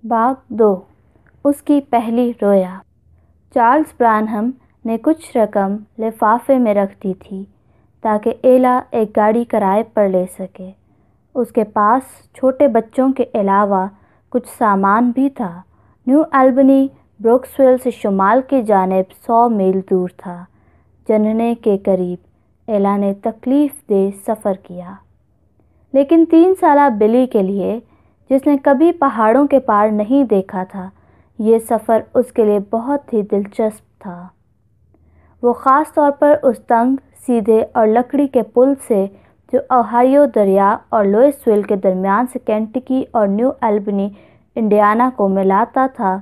باغ 2 اس کی پہلی رویا۔ چارلز برانہم نے کچھ رقم لفافے میں رکھ دی تھی تاکہ ایلا ایک گاڑی کرائے پر لے سکے۔ اس کے پاس چھوٹے بچوں کے علاوہ کچھ سامان بھی تھا۔ نیو البنی بروکسویل سے شمال کی جانب 100 میل دور تھا۔ جننے کے قریب ایلا نے تکلیف دہ سفر کیا، لیکن 3 سالہ بلی کے لیے، جس نے کبھی پہاڑوں کے پار نہیں دیکھا تھا، یہ سفر اس کے لیے بہت ہی دلچسپ تھا۔ وہ خاص طور پر اس تنگ، سیدھے اور لکڑی کے پل سے جو اوہایو دریا اور لوئیسویل کے درمیان سے کینٹکی اور نیو البنی انڈیانا کو ملاتا تھا۔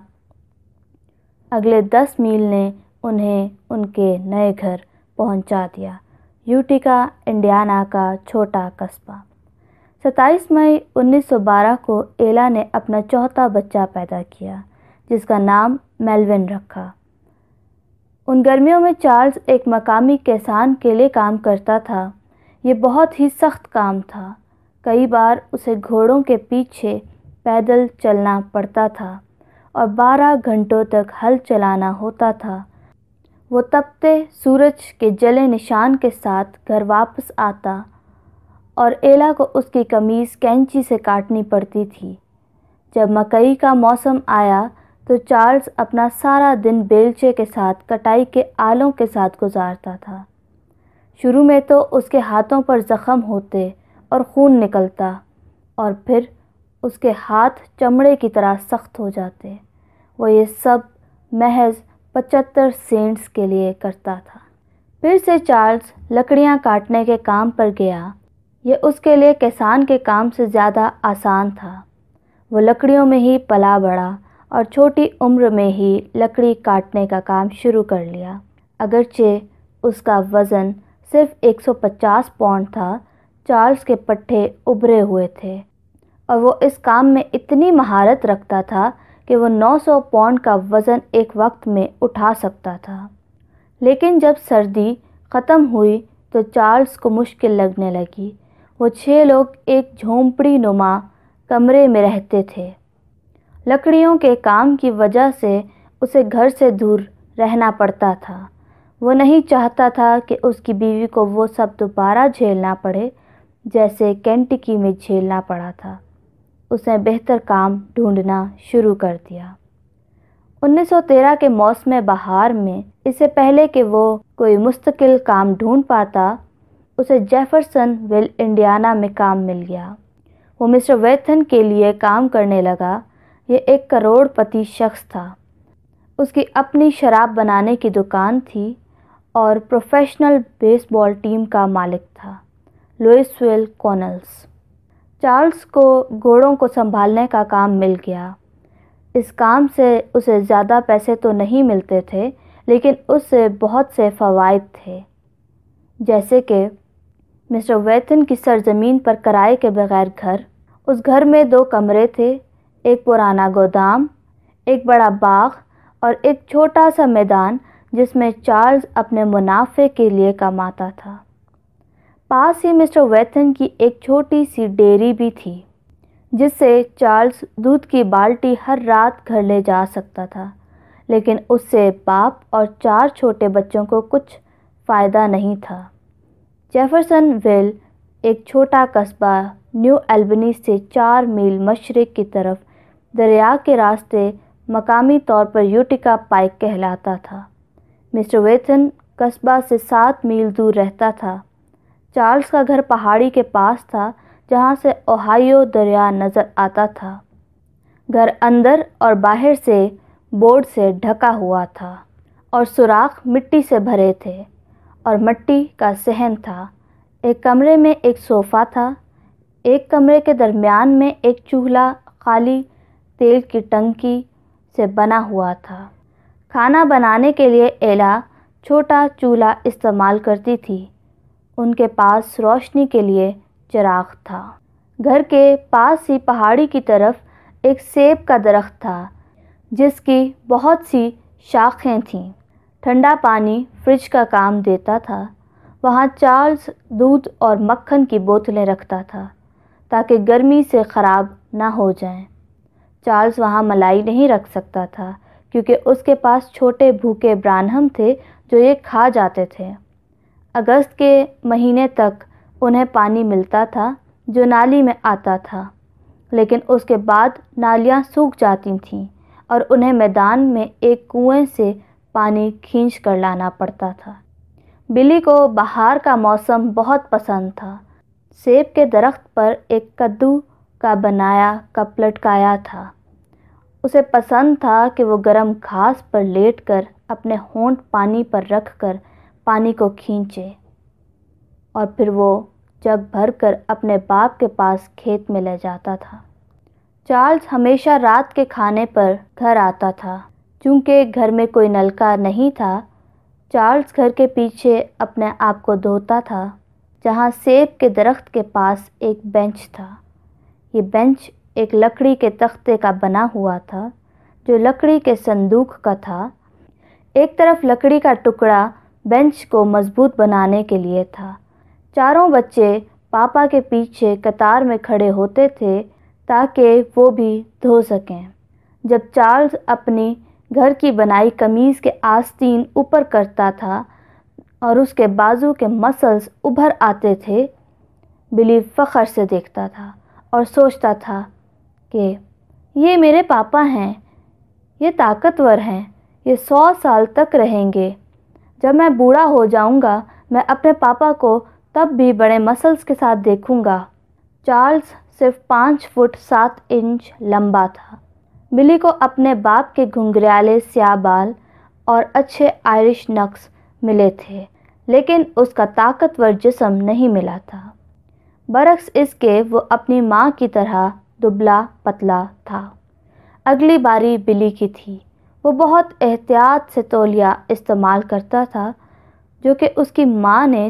اگلے 10 میل نے انہیں ان کے نئے گھر پہنچا دیا، یوٹیکا انڈیانا کا چھوٹا قصبہ۔ 27 مئی 1912 کو ایلا نے اپنا چوتھا بچہ پیدا کیا، جس کا نام میلون رکھا۔ ان گرمیوں میں چارلز ایک مقامی کسان کے لیے کام کرتا تھا۔ یہ بہت ہی سخت کام تھا۔ کئی بار اسے گھوڑوں کے پیچھے پیدل چلنا پڑتا تھا اور 12 گھنٹوں تک ہل چلانا ہوتا تھا۔ وہ تپتے سورج کے جلے نشان کے ساتھ گھر واپس آتا اور ایلا کو اس کی قمیض کینچی سے کاٹنی پڑتی تھی۔ جب مکئی کا موسم آیا تو چارلز اپنا سارا دن بیلچے کے ساتھ کٹائی کے آلوں کے ساتھ گزارتا تھا۔ شروع میں تو اس کے ہاتھوں پر زخم ہوتے اور خون نکلتا، اور پھر اس کے ہاتھ چمڑے کی طرح سخت ہو جاتے۔ وہ یہ سب محض 75 سینٹس کے لیے کرتا تھا۔ پھر سے چارلز لکڑیاں کاٹنے کے کام پر گیا۔ یہ اس کے لیے کسان کے کام سے زیادہ آسان تھا۔ وہ لکڑیوں میں ہی پلا بڑھا اور چھوٹی عمر میں ہی لکڑی کاٹنے کا کام شروع کر لیا۔ اگرچہ اس کا وزن صرف 150 پاؤنڈ تھا، چارلز کے پٹھے ابھرے ہوئے تھے اور وہ اس کام میں اتنی مہارت رکھتا تھا کہ وہ 900 پاؤنڈ کا وزن ایک وقت میں اٹھا سکتا تھا۔ لیکن جب سردی ختم ہوئی تو چارلز کو مشکل لگنے لگی۔ وہ 6 لوگ ایک جھونپڑی نما کمرے میں رہتے تھے۔ لکڑیوں کے کام کی وجہ سے اسے گھر سے دور رہنا پڑتا تھا۔ وہ نہیں چاہتا تھا کہ اس کی بیوی کو وہ سب دوبارہ جھیلنا پڑے جیسے کینٹکی میں جھیلنا پڑا تھا۔ اس نے بہتر کام ڈھونڈنا شروع کر دیا۔ 1913 کے موسم بہار میں، اس سے پہلے کہ وہ کوئی مستقل کام ڈھونڈ پاتا، اسے جیفرسن ویل انڈیانا میں کام مل گیا۔ وہ مسٹر ویتھن کے لیے کام کرنے لگا۔ یہ ایک کروڑ پتی شخص تھا۔ اس کی اپنی شراب بنانے کی دکان تھی اور پروفیشنل بیس بال ٹیم کا مالک تھا، لوئیسویل کونلز۔ چارلز کو گھوڑوں کو سنبھالنے کا کام مل گیا۔ اس کام سے اسے زیادہ پیسے تو نہیں ملتے تھے، لیکن اس سے بہت سے فوائد تھے، جیسے کہ مسٹر ویتھن کی سرزمین پر کرائے کے بغیر گھر۔ اس گھر میں 2 کمرے تھے، ایک پرانا گودام، ایک بڑا باغ اور ایک چھوٹا سا میدان جس میں چارلز اپنے منافع کے لیے کماتا تھا۔ پاس ہی مسٹر ویتھن کی ایک چھوٹی سی ڈیری بھی تھی، جس سے چارلز دودھ کی بالٹی ہر رات گھر لے جا سکتا تھا، لیکن اس سے باپ اور 4 چھوٹے بچوں کو کچھ فائدہ نہیں تھا۔ جیفرسن ویل ایک چھوٹا قصبہ نیو البنی سے 4 میل مشرق کی طرف دریا کے راستے مقامی طور پر یوٹیکا پائک کہلاتا تھا۔ مسٹر ویتھن قصبہ سے 7 میل دور رہتا تھا۔ چارلز کا گھر پہاڑی کے پاس تھا جہاں سے اوہایو دریا نظر آتا تھا۔ گھر اندر اور باہر سے بورڈ سے ڈھکا ہوا تھا اور سوراخ مٹی سے بھرے تھے اور مٹی کا صحن تھا۔ ایک کمرے میں ایک صوفہ تھا۔ ایک کمرے کے درمیان میں ایک چولہا خالی تیل کی ٹنکی سے بنا ہوا تھا۔ کھانا بنانے کے لیے ایلا چھوٹا چولہا استعمال کرتی تھی۔ ان کے پاس روشنی کے لیے چراغ تھا۔ گھر کے پاس ہی پہاڑی کی طرف ایک سیب کا درخت تھا جس کی بہت سی شاخیں تھیں۔ ٹھنڈا پانی فریج کا کام دیتا تھا۔ وہاں چارلز دودھ اور مکھن کی بوتلیں رکھتا تھا تاکہ گرمی سے خراب نہ ہو جائیں۔ چارلز وہاں ملائی نہیں رکھ سکتا تھا کیونکہ اس کے پاس چھوٹے بھوکے برانہم تھے جو یہ کھا جاتے تھے۔ اگست کے مہینے تک انہیں پانی ملتا تھا جو نالی میں آتا تھا، لیکن اس کے بعد نالیاں سوکھ جاتی تھیں اور انہیں میدان میں ایک کنویں سے پانی کھینچ کر لانا پڑتا تھا۔ بلی کو بہار کا موسم بہت پسند تھا۔ سیب کے درخت پر ایک کدو کا بنایا کپ لٹکایا تھا۔ اسے پسند تھا کہ وہ گرم گھاس پر لیٹ کر اپنے ہونٹ پانی پر رکھ کر پانی کو کھینچے اور پھر وہ جگ بھر کر اپنے باپ کے پاس کھیت میں لے جاتا تھا۔ چارلز ہمیشہ رات کے کھانے پر گھر آتا تھا۔ چونکہ گھر میں کوئی نلکا نہیں تھا، چارلز گھر کے پیچھے اپنے آپ کو دھوتا تھا، جہاں سیب کے درخت کے پاس ایک بینچ تھا۔ یہ بینچ ایک لکڑی کے تختے کا بنا ہوا تھا جو لکڑی کے صندوق کا تھا۔ ایک طرف لکڑی کا ٹکڑا بینچ کو مضبوط بنانے کے لیے تھا۔ چاروں بچے پاپا کے پیچھے قطار میں کھڑے ہوتے تھے تاکہ وہ بھی دھو سکیں۔ جب چارلز اپنی گھر کی بنائی قمیض کے آستین اوپر کرتا تھا اور اس کے بازو کے مسلز ابھر آتے تھے، بلی فخر سے دیکھتا تھا اور سوچتا تھا کہ یہ میرے پاپا ہیں، یہ طاقتور ہیں، یہ 100 سال تک رہیں گے۔ جب میں بوڑھا ہو جاؤں گا میں اپنے پاپا کو تب بھی بڑے مسلز کے ساتھ دیکھوں گا۔ چارلز صرف 5 فٹ 7 انچ لمبا تھا۔ بلی کو اپنے باپ کے گھنگریالے سیاہ بال اور اچھے آئرش نقص ملے تھے، لیکن اس کا طاقتور جسم نہیں ملا تھا۔ برعکس اس کے وہ اپنی ماں کی طرح دبلا پتلا تھا۔ اگلی باری بلی کی تھی۔ وہ بہت احتیاط سے تولیہ استعمال کرتا تھا جو کہ اس کی ماں نے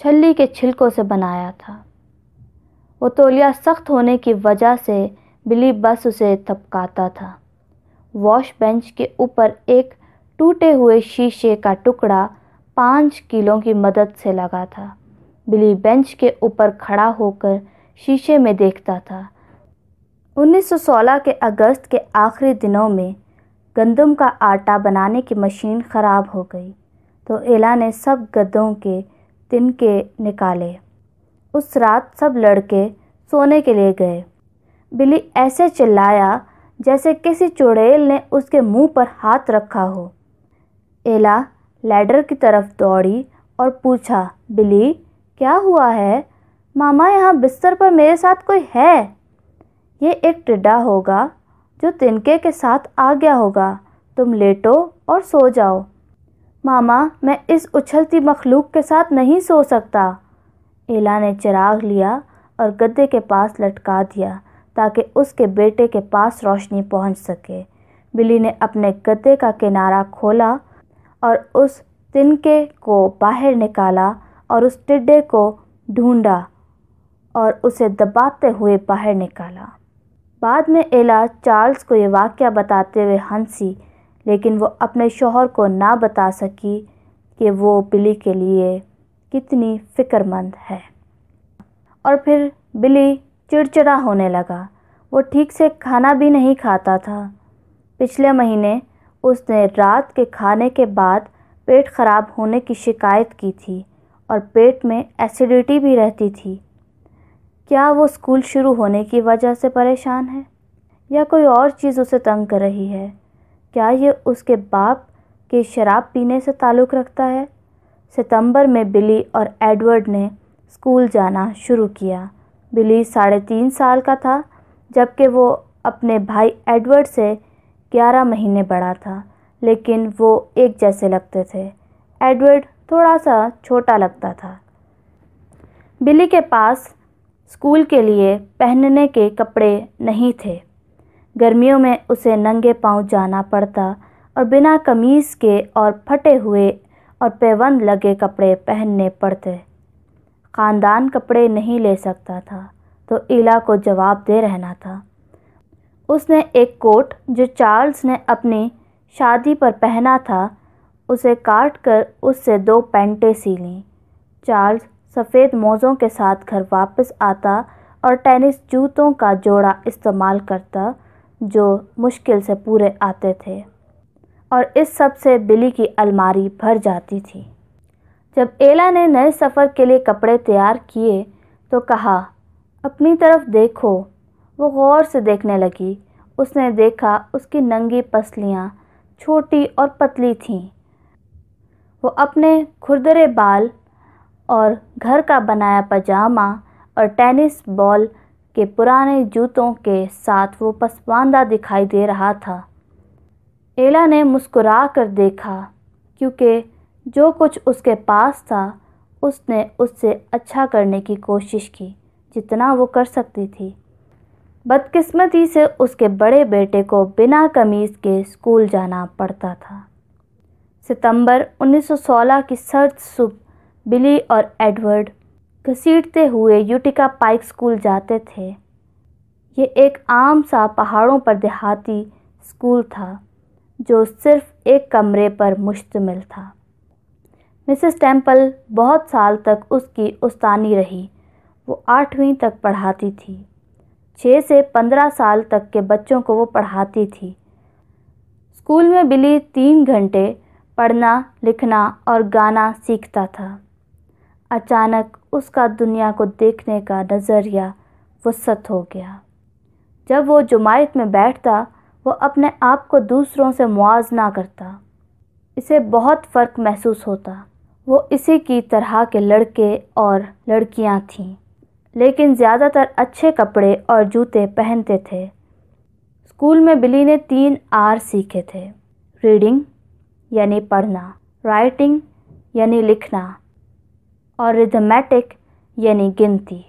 چھلی کے چھلکوں سے بنایا تھا۔ وہ تولیہ سخت ہونے کی وجہ سے بلی بس اسے تھپکاتا تھا۔ واش بینچ کے اوپر ایک ٹوٹے ہوئے شیشے کا ٹکڑا 5 کلو کی مدد سے لگا تھا۔ بلی بینچ کے اوپر کھڑا ہو کر شیشے میں دیکھتا تھا۔ 1916 کے اگست کے آخری دنوں میں گندم کا آٹا بنانے کی مشین خراب ہو گئی تو ایلا نے سب گدوں کے تنکے نکالے۔ اس رات سب لڑکے سونے کے لیے گئے۔ بلی ایسے چلایا جیسے کسی چڑیل نے اس کے منہ پر ہاتھ رکھا ہو۔ ایلا لیڈر کی طرف دوڑی اور پوچھا، بلی کیا ہوا ہے؟ ماما یہاں بستر پر میرے ساتھ کوئی ہے۔ یہ ایک ٹڈا ہوگا جو تنکے کے ساتھ آ گیا ہوگا، تم لیٹو اور سو جاؤ۔ ماما میں اس اچھلتی مخلوق کے ساتھ نہیں سو سکتا۔ ایلا نے چراغ لیا اور گدے کے پاس لٹکا دیا تاکہ اس کے بیٹے کے پاس روشنی پہنچ سکے۔ بلی نے اپنے گدے کا کنارہ کھولا اور اس تنکے کو باہر نکالا اور اس ٹڈے کو ڈھونڈا اور اسے دباتے ہوئے باہر نکالا۔ بعد میں ایلا چارلز کو یہ واقعہ بتاتے ہوئے ہنسی، لیکن وہ اپنے شوہر کو نہ بتا سکی کہ وہ بلی کے لیے کتنی فکر مند ہے۔ اور پھر بلی چڑچڑا ہونے لگا۔ وہ ٹھیک سے کھانا بھی نہیں کھاتا تھا۔ پچھلے مہینے اس نے رات کے کھانے کے بعد پیٹ خراب ہونے کی شکایت کی تھی اور پیٹ میں ایسیڈیٹی بھی رہتی تھی۔ کیا وہ اسکول شروع ہونے کی وجہ سے پریشان ہے یا کوئی اور چیز اسے تنگ کر رہی ہے؟ کیا یہ اس کے باپ کے شراب پینے سے تعلق رکھتا ہے؟ ستمبر میں بلی اور ایڈورڈ نے اسکول جانا شروع کیا۔ بلی 3.5 سال کا تھا جبکہ وہ اپنے بھائی ایڈورڈ سے 11 مہینے بڑا تھا، لیکن وہ ایک جیسے لگتے تھے۔ ایڈورڈ تھوڑا سا چھوٹا لگتا تھا۔ بلی کے پاس اسکول کے لیے پہننے کے کپڑے نہیں تھے۔ گرمیوں میں اسے ننگے پاؤں جانا پڑتا اور بنا قمیص کے اور پھٹے ہوئے اور پیوند لگے کپڑے پہننے پڑتے۔ خاندان کپڑے نہیں لے سکتا تھا تو ایلا کو جواب دے رہنا تھا۔ اس نے ایک کوٹ جو چارلز نے اپنی شادی پر پہنا تھا اسے کاٹ کر اس سے 2 پینٹیں سی لیں۔ چارلز سفید موزوں کے ساتھ گھر واپس آتا اور ٹینس جوتوں کا جوڑا استعمال کرتا جو مشکل سے پورے آتے تھے، اور اس سب سے بلی کی الماری بھر جاتی تھی۔ جب ایلا نے نئے سفر کے لیے کپڑے تیار کیے تو کہا، اپنی طرف دیکھو۔ وہ غور سے دیکھنے لگی۔ اس نے دیکھا اس کی ننگی پسلیاں چھوٹی اور پتلی تھیں۔ وہ اپنے کھردرے بال اور گھر کا بنایا پاجامہ اور ٹینس بال کے پرانے جوتوں کے ساتھ وہ پسماندہ دکھائی دے رہا تھا۔ ایلا نے مسکرا کر دیکھا، کیونکہ جو کچھ اس کے پاس تھا اس نے اس سے اچھا کرنے کی کوشش کی جتنا وہ کر سکتی تھی۔ بدقسمتی سے اس کے بڑے بیٹے کو بنا قمیض کے اسکول جانا پڑتا تھا۔ ستمبر 1916 کی سرد صبح بلی اور ایڈورڈ گھسیٹتے ہوئے یوٹیکا پائک اسکول جاتے تھے۔ یہ ایک عام سا پہاڑوں پر دیہاتی اسکول تھا جو صرف ایک کمرے پر مشتمل تھا۔ مسز ٹیمپل بہت سال تک اس کی استانی رہی۔ وہ 8ویں تک پڑھاتی تھی۔ 6 سے 15 سال تک کے بچوں کو وہ پڑھاتی تھی۔ اسکول میں بلی 3 گھنٹے پڑھنا، لکھنا اور گانا سیکھتا تھا۔ اچانک اس کا دنیا کو دیکھنے کا نظریہ وسعت ہو گیا۔ جب وہ جماعت میں بیٹھتا وہ اپنے آپ کو دوسروں سے موازنہ کرتا۔ اسے بہت فرق محسوس ہوتا۔ وہ اسی کی طرح کے لڑکے اور لڑکیاں تھیں، لیکن زیادہ تر اچھے کپڑے اور جوتے پہنتے تھے۔ اسکول میں بلی نے 3 آر سیکھے تھے: ریڈنگ یعنی پڑھنا، رائٹنگ یعنی لکھنا، اور ریتھمیٹک یعنی گنتی۔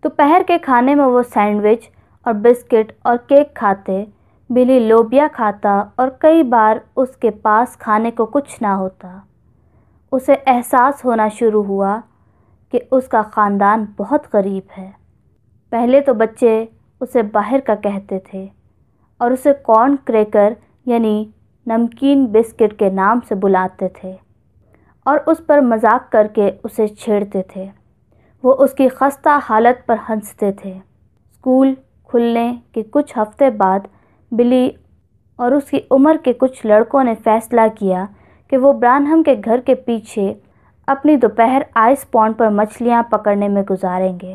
دوپہر کے کھانے میں وہ سینڈوچ اور بسکٹ اور کیک کھاتے۔ بلی لوبیا کھاتا اور کئی بار اس کے پاس کھانے کو کچھ نہ ہوتا۔ اسے احساس ہونا شروع ہوا کہ اس کا خاندان بہت غریب ہے۔ پہلے تو بچے اسے باہر کا کہتے تھے اور اسے کارن کریکر یعنی نمکین بسکٹ کے نام سے بلاتے تھے اور اس پر مذاق کر کے اسے چھیڑتے تھے۔ وہ اس کی خستہ حالت پر ہنستے تھے۔ اسکول کھلنے کے کچھ ہفتے بعد بلی اور اس کی عمر کے کچھ لڑکوں نے فیصلہ کیا کہ وہ برانہم کے گھر کے پیچھے اپنی دوپہر آئس پونڈ پر مچھلیاں پکڑنے میں گزاریں گے۔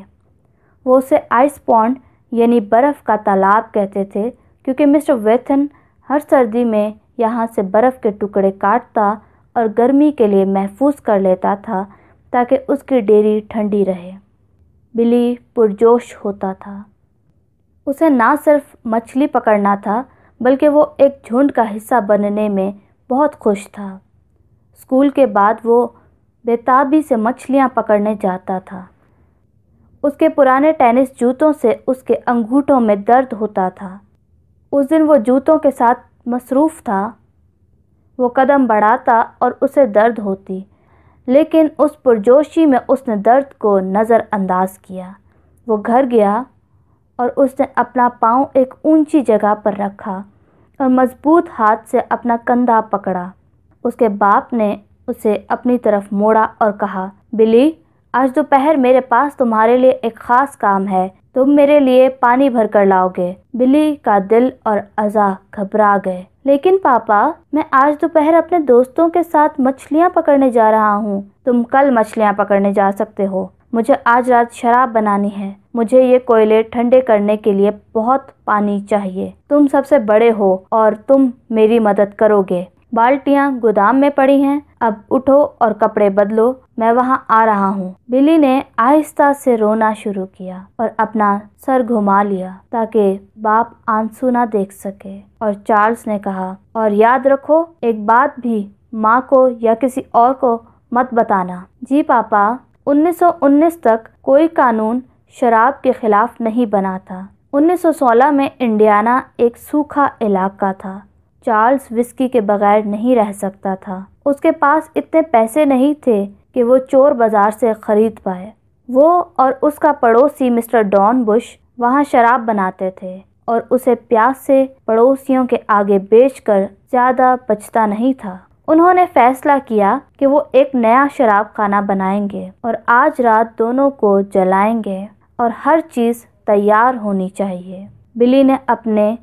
وہ اسے آئس پونڈ یعنی برف کا تالاب کہتے تھے، کیونکہ مسٹر ویتھن ہر سردی میں یہاں سے برف کے ٹکڑے کاٹتا اور گرمی کے لیے محفوظ کر لیتا تھا تاکہ اس کی ڈیری ٹھنڈی رہے۔ بلی پرجوش ہوتا تھا۔ اسے نہ صرف مچھلی پکڑنا تھا بلکہ وہ ایک جھنڈ کا حصہ بننے میں بہت خوش تھا۔ اسکول کے بعد وہ بےتابی سے مچھلیاں پکڑنے جاتا تھا۔ اس کے پرانے ٹینس جوتوں سے اس کے انگوٹھوں میں درد ہوتا تھا۔ اس دن وہ جوتوں کے ساتھ مصروف تھا۔ وہ قدم بڑھاتا اور اسے درد ہوتی، لیکن اس پرجوشی میں اس نے درد کو نظر انداز کیا۔ وہ گھر گیا اور اس نے اپنا پاؤں ایک اونچی جگہ پر رکھا اور مضبوط ہاتھ سے اپنا کندھا پکڑا۔ اس کے باپ نے اسے اپنی طرف موڑا اور کہا، بلی، آج دوپہر میرے پاس تمہارے لیے ایک خاص کام ہے۔ تم میرے لیے پانی بھر کر لاؤ گے۔ بلی کا دل اور اعضاء گھبرا گئے۔ لیکن پاپا، میں آج دوپہر اپنے دوستوں کے ساتھ مچھلیاں پکڑنے جا رہا ہوں۔ تم کل مچھلیاں پکڑنے جا سکتے ہو۔ مجھے آج رات شراب بنانی ہے۔ مجھے یہ کوئلے ٹھنڈے کرنے کے لیے بہت پانی چاہیے۔ تم سب سے بڑے ہو اور تم میری مدد کرو گے۔ بالٹیاں گودام میں پڑی ہیں۔ اب اٹھو اور کپڑے بدلو، میں وہاں آ رہا ہوں۔ بلی نے آہستہ سے رونا شروع کیا اور اپنا سر گھما لیا تاکہ باپ آنسو نہ دیکھ سکے، اور چارلز نے کہا، اور یاد رکھو، ایک بات بھی ماں کو یا کسی اور کو مت بتانا۔ جی پاپا۔ 1919 تک کوئی قانون شراب کے خلاف نہیں بنا تھا۔ 1916 میں انڈیانا ایک سوکھا علاقہ تھا۔ چارلز وسکی کے بغیر نہیں رہ سکتا تھا۔ اس کے پاس اتنے پیسے نہیں تھے کہ وہ چور بازار سے خرید پائے۔ وہ اور اس کا پڑوسی مسٹر ڈان بش وہاں شراب بناتے تھے اور اسے پیاس سے پڑوسیوں کے آگے بیچ کر زیادہ بچتا نہیں تھا۔ انہوں نے فیصلہ کیا کہ وہ ایک نیا شراب خانہ بنائیں گے اور آج رات دونوں کو جلائیں گے اور ہر چیز تیار ہونی چاہیے۔ بلی نے اپنے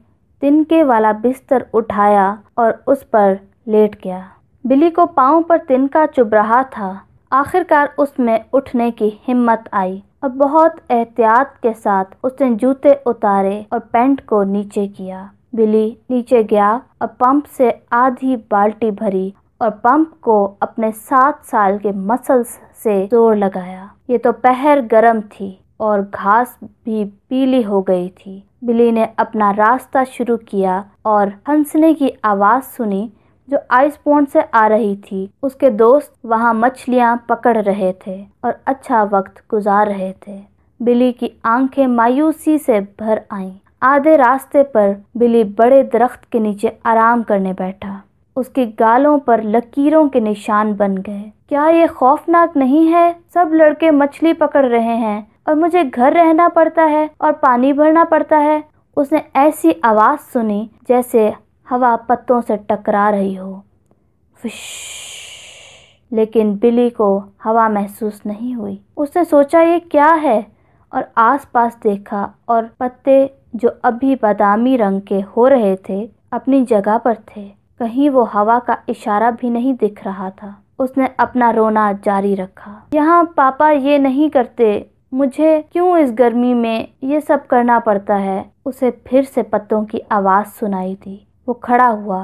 تنکے والا بستر اٹھایا اور اس پر لیٹ گیا۔ بلی کو پاؤں پر تنکا چبھ رہا تھا۔ آخرکار اس میں اٹھنے کی ہمت آئی اور بہت احتیاط کے ساتھ اس نے جوتے اتارے اور پینٹ کو نیچے کیا۔ بلی نیچے گیا اور پمپ سے آدھی بالٹی بھری اور پمپ کو اپنے 7 سال کے مسلز سے زور لگایا۔ یہ تو پہر گرم تھی اور گھاس بھی پیلی ہو گئی تھی۔ بلی نے اپنا راستہ شروع کیا اور ہنسنے کی آواز سنی جو آئس پونڈ سے آ رہی تھی۔ اس کے دوست وہاں مچھلیاں پکڑ رہے تھے اور اچھا وقت گزار رہے تھے۔ بلی کی آنکھیں مایوسی سے بھر آئیں۔ آدھے راستے پر بلی بڑے درخت کے نیچے آرام کرنے بیٹھا۔ اس کی گالوں پر لکیروں کے نشان بن گئے۔ کیا یہ خوفناک نہیں ہے؟ سب لڑکے مچھلی پکڑ رہے ہیں اور مجھے گھر رہنا پڑتا ہے اور پانی بھرنا پڑتا ہے۔ اس نے ایسی آواز سنی جیسے ہوا پتوں سے ٹکرا رہی ہو، فش، لیکن بلی کو ہوا محسوس نہیں ہوئی۔ اس نے سوچا یہ کیا ہے اور آس پاس دیکھا اور پتے جو ابھی بادامی رنگ کے ہو رہے تھے اپنی جگہ پر تھے۔ کہیں وہ ہوا کا اشارہ بھی نہیں دکھ رہا تھا۔ اس نے اپنا رونا جاری رکھا۔ یہاں پاپا یہ نہیں کرتے، مجھے کیوں اس گرمی میں یہ سب کرنا پڑتا ہے؟ اسے پھر سے پتوں کی آواز سنائی دی۔ وہ کھڑا ہوا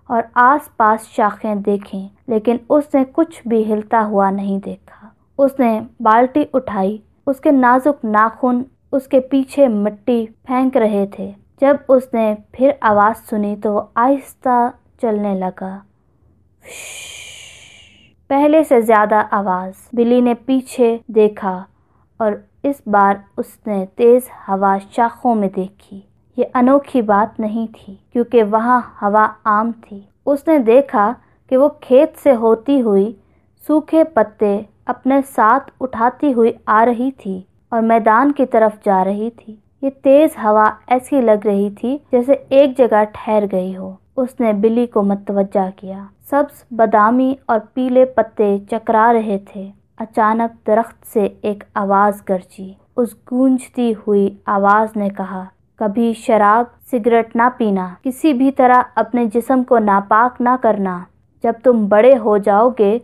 اور آس پاس شاخیں دیکھیں لیکن اس نے کچھ بھی ہلتا ہوا نہیں دیکھا۔ اس نے بالٹی اٹھائی۔ اس کے نازک ناخن اس کے پیچھے مٹی پھینک رہے تھے۔ جب اس نے پھر آواز سنی تو وہ آہستہ چلنے لگا۔ پہلے سے زیادہ آواز۔ بلی نے پیچھے دیکھا اور اس بار اس نے تیز ہوا شاخوں میں دیکھی۔ یہ انوکھی بات نہیں تھی کیونکہ وہاں ہوا عام تھی۔ اس نے دیکھا کہ وہ کھیت سے ہوتی ہوئی سوکھے پتے اپنے ساتھ اٹھاتی ہوئی آ رہی تھی اور میدان کی طرف جا رہی تھی۔ یہ تیز ہوا ایسی لگ رہی تھی جیسے ایک جگہ ٹھہر گئی ہو۔ اس نے بلی کو متوجہ کیا۔ سبز، بادامی اور پیلے پتے چکرا رہے تھے۔ اچانک درخت سے ایک آواز گرجی۔ اس گونجتی ہوئی آواز نے کہا، کبھی شراب سگریٹ نہ پینا، کسی بھی طرح اپنے جسم کو ناپاک نہ کرنا۔ جب تم بڑے ہو جاؤ گے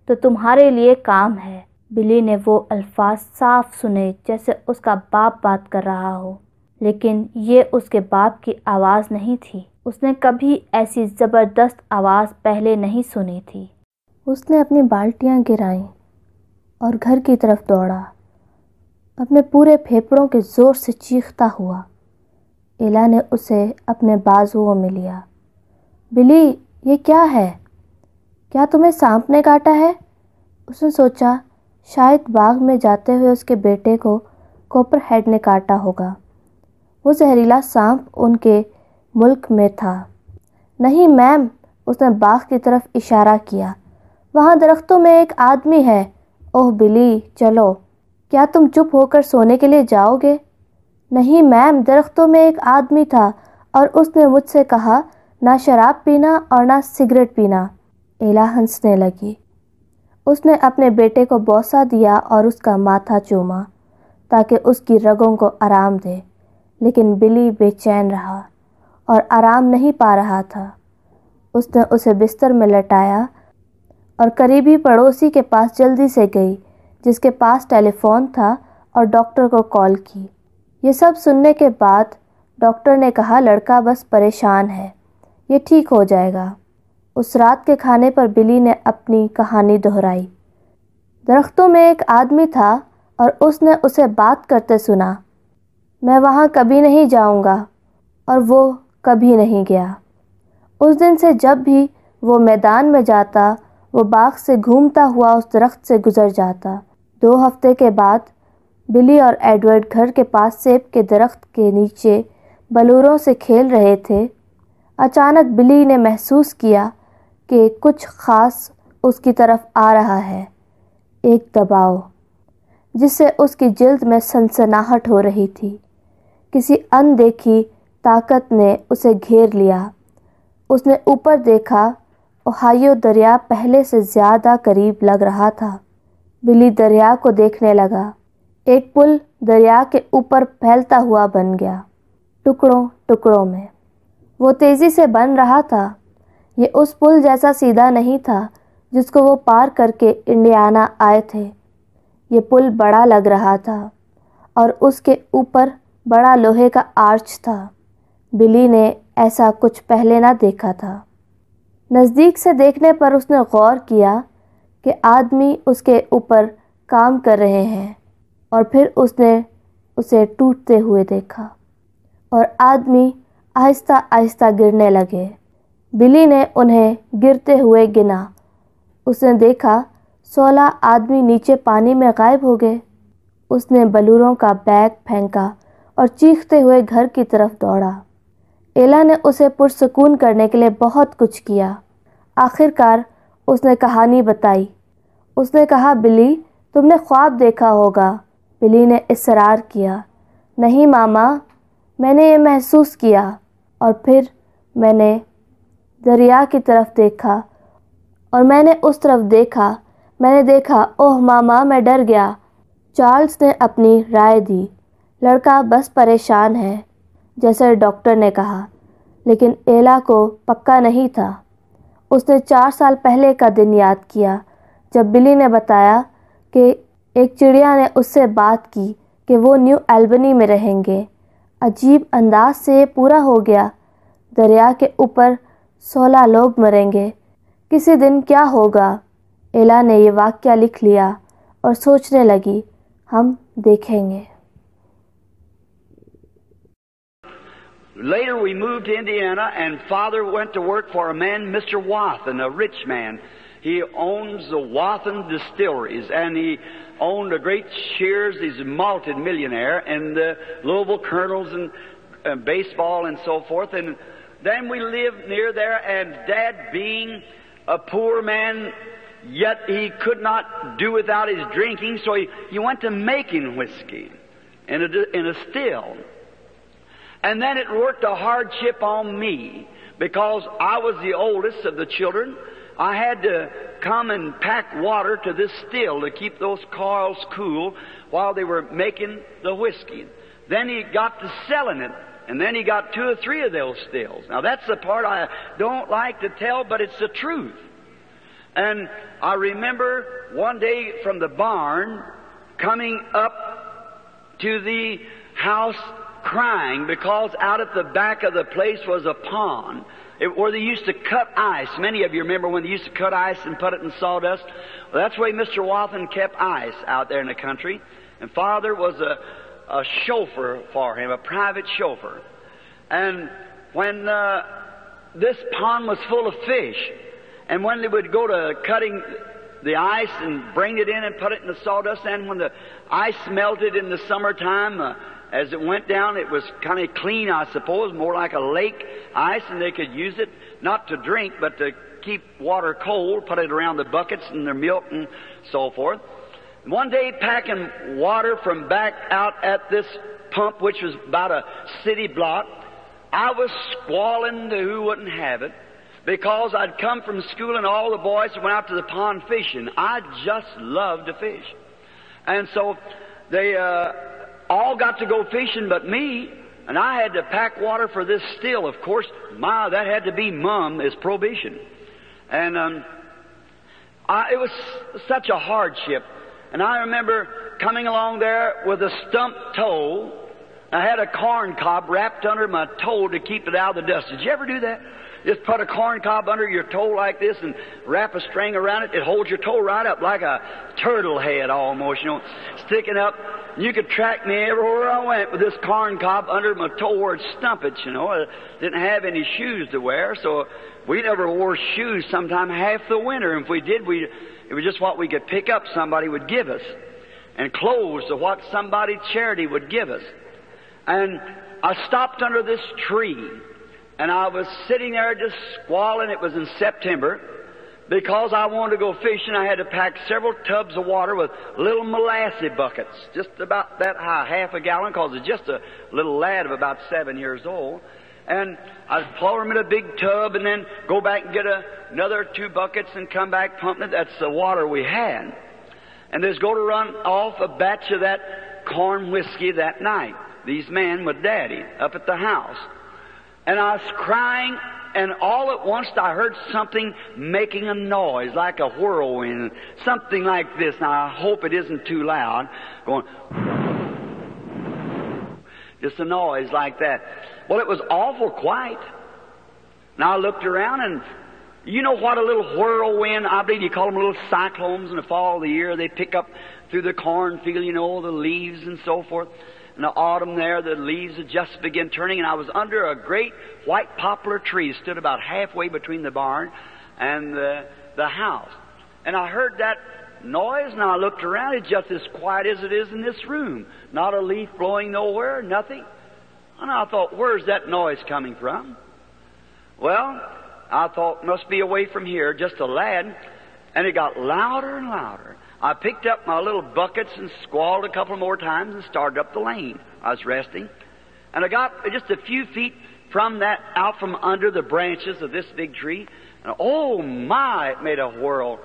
تو تمہارے لیے کام ہے۔ بلی نے وہ الفاظ صاف سنے جیسے اس کا باپ بات کر رہا ہو، لیکن یہ اس کے باپ کی آواز نہیں تھی۔ اس نے کبھی ایسی زبردست آواز پہلے نہیں سنی تھی۔ اس نے اپنی بالٹیاں گرائیں اور گھر کی طرف دوڑا، اپنے پورے پھیپھڑوں کے زور سے چیختا ہوا۔ ایلا نے اسے اپنے بازوؤں میں لیا۔ بلی، یہ کیا ہے؟ کیا تمہیں سانپ نے کاٹا ہے؟ اس نے سوچا شاید باغ میں جاتے ہوئے اس کے بیٹے کو کوپر ہیڈ نے کاٹا ہوگا۔ وہ زہریلا سانپ ان کے ملک میں تھا۔ نہیں میم، اس نے باغ کی طرف اشارہ کیا۔ وہاں درختوں میں ایک آدمی ہے۔ اوہ بلی، چلو۔ کیا تم چپ ہو کر سونے کے لیے جاؤ گے؟ نہیں میم، درختوں میں ایک آدمی تھا اور اس نے مجھ سے کہا نہ شراب پینا اور نہ سگریٹ پینا۔ ایلا ہنسنے لگی۔ اس نے اپنے بیٹے کو بوسہ دیا اور اس کا ماتھا چوما تاکہ اس کی رگوں کو آرام دے، لیکن بلی بے چین رہا اور آرام نہیں پا رہا تھا۔ اس نے اسے بستر میں لٹایا اور قریبی پڑوسی کے پاس جلدی سے گئی جس کے پاس ٹیلی فون تھا اور ڈاکٹر کو کال کی۔ یہ سب سننے کے بعد ڈاکٹر نے کہا لڑکا بس پریشان ہے، یہ ٹھیک ہو جائے گا۔ اس رات کے کھانے پر بلی نے اپنی کہانی دہرائی۔ درختوں میں ایک آدمی تھا اور اس نے اسے بات کرتے سنا۔ میں وہاں کبھی نہیں جاؤں گا، اور وہ کبھی نہیں گیا۔ اس دن سے جب بھی وہ میدان میں جاتا وہ باغ سے گھومتا ہوا اس درخت سے گزر جاتا۔ 2 ہفتے کے بعد بلی اور ایڈورڈ گھر کے پاس سیب کے درخت کے نیچے بلوروں سے کھیل رہے تھے۔ اچانک بلی نے محسوس کیا کہ کچھ خاص اس کی طرف آ رہا ہے، ایک دباؤ جس سے اس کی جلد میں سنسناہٹ ہو رہی تھی۔ کسی اندیکھی طاقت نے اسے گھیر لیا۔ اس نے اوپر دیکھا، اوہایو دریا پہلے سے زیادہ قریب لگ رہا تھا۔ بلی دریا کو دیکھنے لگا۔ ایک پل دریا کے اوپر پھیلتا ہوا بن گیا، ٹکڑوں ٹکڑوں میں۔ وہ تیزی سے بن رہا تھا۔ یہ اس پل جیسا سیدھا نہیں تھا جس کو وہ پار کر کے انڈیانا آئے تھے۔ یہ پل بڑا لگ رہا تھا اور اس کے اوپر بڑا لوہے کا آرچ تھا۔ بلی نے ایسا کچھ پہلے نہ دیکھا تھا۔ نزدیک سے دیکھنے پر اس نے غور کیا کہ آدمی اس کے اوپر کام کر رہے ہیں، اور پھر اس نے اسے ٹوٹتے ہوئے دیکھا اور آدمی آہستہ آہستہ گرنے لگے۔ بلی نے انہیں گرتے ہوئے گنا۔ اس نے دیکھا 16 آدمی نیچے پانی میں غائب ہو گئے۔ اس نے بلوروں کا بیگ پھینکا اور چیختے ہوئے گھر کی طرف دوڑا۔ ایلا نے اسے پرسکون کرنے کے لیے بہت کچھ کیا۔ آخر کار اس نے کہانی بتائی۔ اس نے کہا، بلی، تم نے خواب دیکھا ہوگا۔ بلی نے اصرار کیا، نہیں ماما، میں نے یہ محسوس کیا۔ اور پھر میں نے دریا کی طرف دیکھا اور میں نے اس طرف دیکھا۔ میں نے دیکھا، اوہ ماما، میں ڈر گیا۔ چارلز نے اپنی رائے دی۔ لڑکا بس پریشان ہے، جیسے ڈاکٹر نے کہا، لیکن ایلا کو پکا نہیں تھا۔ اس نے 4 سال پہلے کا دن یاد کیا جب بلی نے بتایا کہ ایک چڑیا نے اس سے بات کی کہ وہ نیو البنی میں رہیں گے۔ عجیب انداز سے یہ پورا ہو گیا۔ دریا کے اوپر 16 لوگ مریں گے۔ کسی دن کیا ہوگا؟ ایلا نے یہ واقعہ لکھ لیا اور سوچنے لگی، ہم دیکھیں گے۔ Later we moved to Indiana, and Father went to work for a man, Mr. Wathen, a rich man. He owns the Wathen distilleries, and he owned a great shares. He's a multi-millionaire in the Louisville Colonels and baseball and so forth. And then we lived near there, and Dad, being a poor man, yet he could not do without his drinking, so he went to making whiskey in a still. And then it worked a hardship on me because I was the oldest of the children. I had to come and pack water to this still to keep those coils cool while they were making the whiskey. Then he got to selling it, and then he got 2 or 3 of those stills. Now that's the part I don't like to tell, but it's the truth. And I remember one day from the barn coming up to the house crying because out at the back of the place was a pond where they used to cut ice. Many of you remember when they used to cut ice and put it in sawdust? Well, that's the way Mr. Wathen kept ice out there in the country. And Father was a chauffeur for him, a private chauffeur. And when this pond was full of fish, and when they would go to cutting the ice and bring it in and put it in the sawdust, and when the ice melted in the summertime, as it went down, it was kind of clean, I suppose, more like a lake ice, and they could use it not to drink, but to keep water cold, put it around the buckets and their milk and so forth. One day, packing water from back out at this pump, which was about a city block, I was squalling to who wouldn't have it, because I'd come from school and all the boys went out to the pond fishing. I just loved to fish. And so they all got to go fishing but me, and I had to pack water for this still. Of course, that had to be mum as prohibition. And it was such a hardship. And I remember coming along there with a stump toe. I had a corn cob wrapped under my toe to keep it out of the dust. Did you ever do that? Just put a corn cob under your toe like this and wrap a string around it. It holds your toe right up like a turtle head almost, sticking up. You could track me everywhere I went with this corn cob under my toe where it'd stump it, I didn't have any shoes to wear, so we never wore shoes sometime half the winter. And if we did, it was just what we could pick up somebody would give us. And clothes to what somebody charity would give us. And I stopped under this tree. And I was sitting there just squalling. It was in September. Because I wanted to go fishing, I had to pack several tubs of water with little molasses buckets, just about that high, half a gallon, because it's just a little lad of about 7 years old. And I'd pour them in a big tub and then go back and get another 2 buckets and come back pumping it. That's the water we had. And there's going to run off a batch of that corn whiskey that night. These men with Daddy up at the house. And I was crying, and all at once I heard something making a noise like a whirlwind, something like this. Now I hope it isn't too loud, going, just a noise like that. Well, it was awful quiet. Now I looked around, and you know what a little whirlwind, I believe you call them little cyclones in the fall of the year. They pick up through the cornfield, you know, the leaves and so forth. In the autumn there, the leaves had just begun turning, and I was under a great white poplar tree that stood about halfway between the barn and the house. And I heard that noise, and I looked around. It's just as quiet as it is in this room. Not a leaf blowing nowhere, nothing. And I thought, where's that noise coming from? Well, I thought, must be away from here, just a lad. And it got louder and louder. I picked up my little buckets and squalled a couple more times and started up the lane. I was resting. And I got just a few feet from that, out from under the branches of this big tree. And oh my, it made a whirl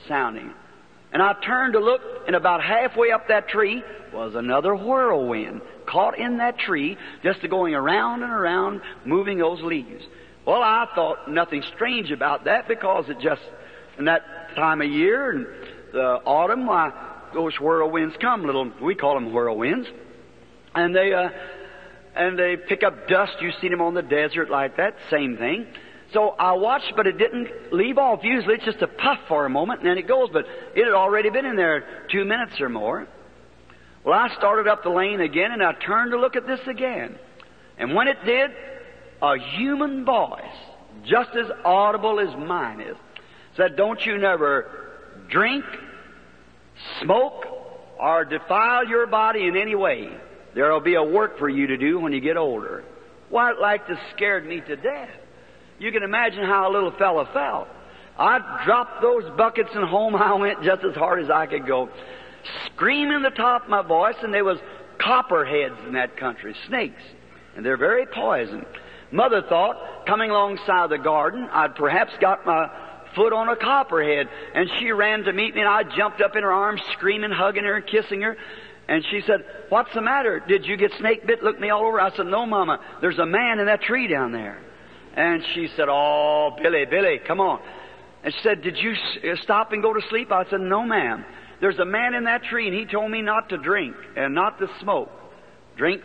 sounding. And I turned to look, and about halfway up that tree was another whirlwind caught in that tree, just going around and around, moving those leaves. Well, I thought nothing strange about that, because it just, in that time of year, and the autumn, why, those whirlwinds come, we call them whirlwinds, and they pick up dust. You see them on the desert like that, same thing. So I watched, but it didn't leave off. Usually it's just a puff for a moment, and then it goes, but it had already been in there 2 minutes or more. Well, I started up the lane again, and I turned to look at this again. And when it did, a human voice, just as audible as mine is, said, "Don't you never drink, smoke, or defile your body in any way. There'll be a work for you to do when you get older." Why, it like to scared me to death. You can imagine how a little fella felt. I dropped those buckets, and home I went just as hard as I could go, screaming the top of my voice. And there was copperheads in that country, snakes, and they're very poison. Mother thought, coming alongside the garden, I'd perhaps got my foot on a copperhead, and she ran to meet me, and I jumped up in her arms, screaming, hugging her, and kissing her. And she said, "What's the matter? Did you get snake bit?" Looked me all over. I said, "No, Mama, there's a man in that tree down there." And she said, "Oh, Billy, come on." And she said, "Did you stop and go to sleep?" I said, "No, ma'am. There's a man in that tree, and he told me not to drink and not to smoke. Drink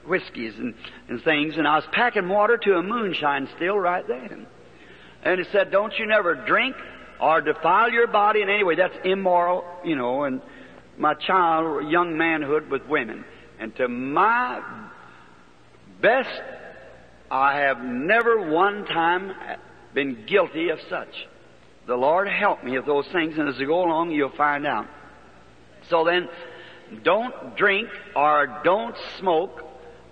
whiskeys and things." And I was packing water to a moonshine still right then. And he said, "Don't you never drink or defile your body in any way. That's immoral, you know." And my young manhood with women. And to my best, I have never one time been guilty of such. The Lord help me of those things, and as we go along, you'll find out. So then, don't drink or don't smoke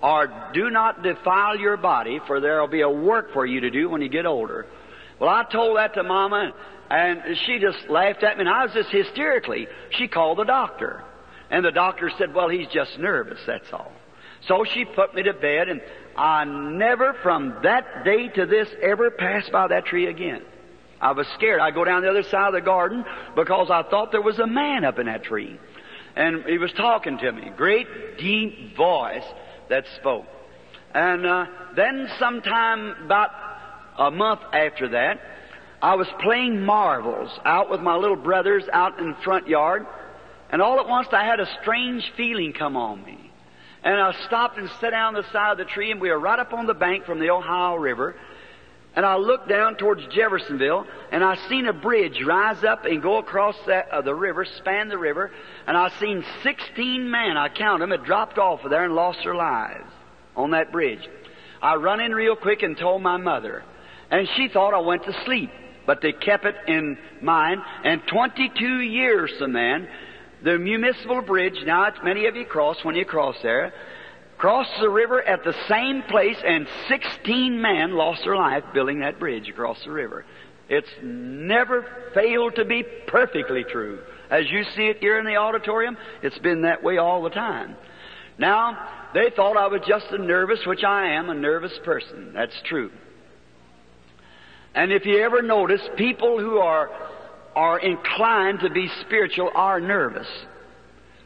or do not defile your body, for there will be a work for you to do when you get older. Well, I told that to Mama, and she just laughed at me, and I was just hysterically. She called the doctor, and the doctor said, "Well, he's just nervous, that's all." So she put me to bed, and I never from that day to this ever passed by that tree again. I was scared. I'd go down the other side of the garden because I thought there was a man up in that tree. And he was talking to me. Great, deep voice that spoke. And then sometime about a month after that, I was playing marbles out with my little brothers out in the front yard. And all at once I had a strange feeling come on me. And I stopped and sat down on the side of the tree, and we were right up on the bank from the Ohio River. And I looked down towards Jeffersonville, and I seen a bridge rise up and go across the river, span the river. And I seen 16 men, I counted them, had dropped off of there and lost their lives on that bridge. I run in real quick and told my mother. And she thought I went to sleep, but they kept it in mind. And 22 years from then, the municipal bridge, now it's many of you cross when you cross there, crossed the river at the same place, and 16 men lost their life building that bridge across the river. It's never failed to be perfectly true. As you see it here in the auditorium, it's been that way all the time. Now, they thought I was just a nervous, which I am, a nervous person. That's true. And if you ever notice, people who are inclined to be spiritual are nervous.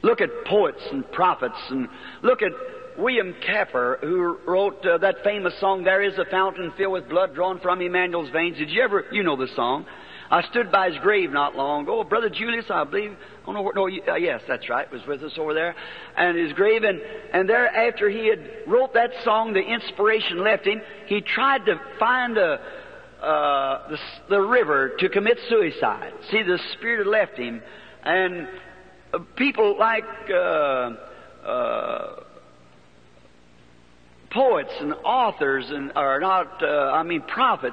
Look at poets and prophets, and look at William Capper, who wrote that famous song, "There is a fountain filled with blood drawn from Emmanuel's veins." Did you ever, you know the song? I stood by his grave not long ago. Brother Julius, I believe, I don't know where, no, yes, that's right, was with us over there. And his grave, and there, after he had wrote that song, the inspiration left him. He tried to find the river to commit suicide. See, the spirit had left him. And people like poets and authors and are not, prophets.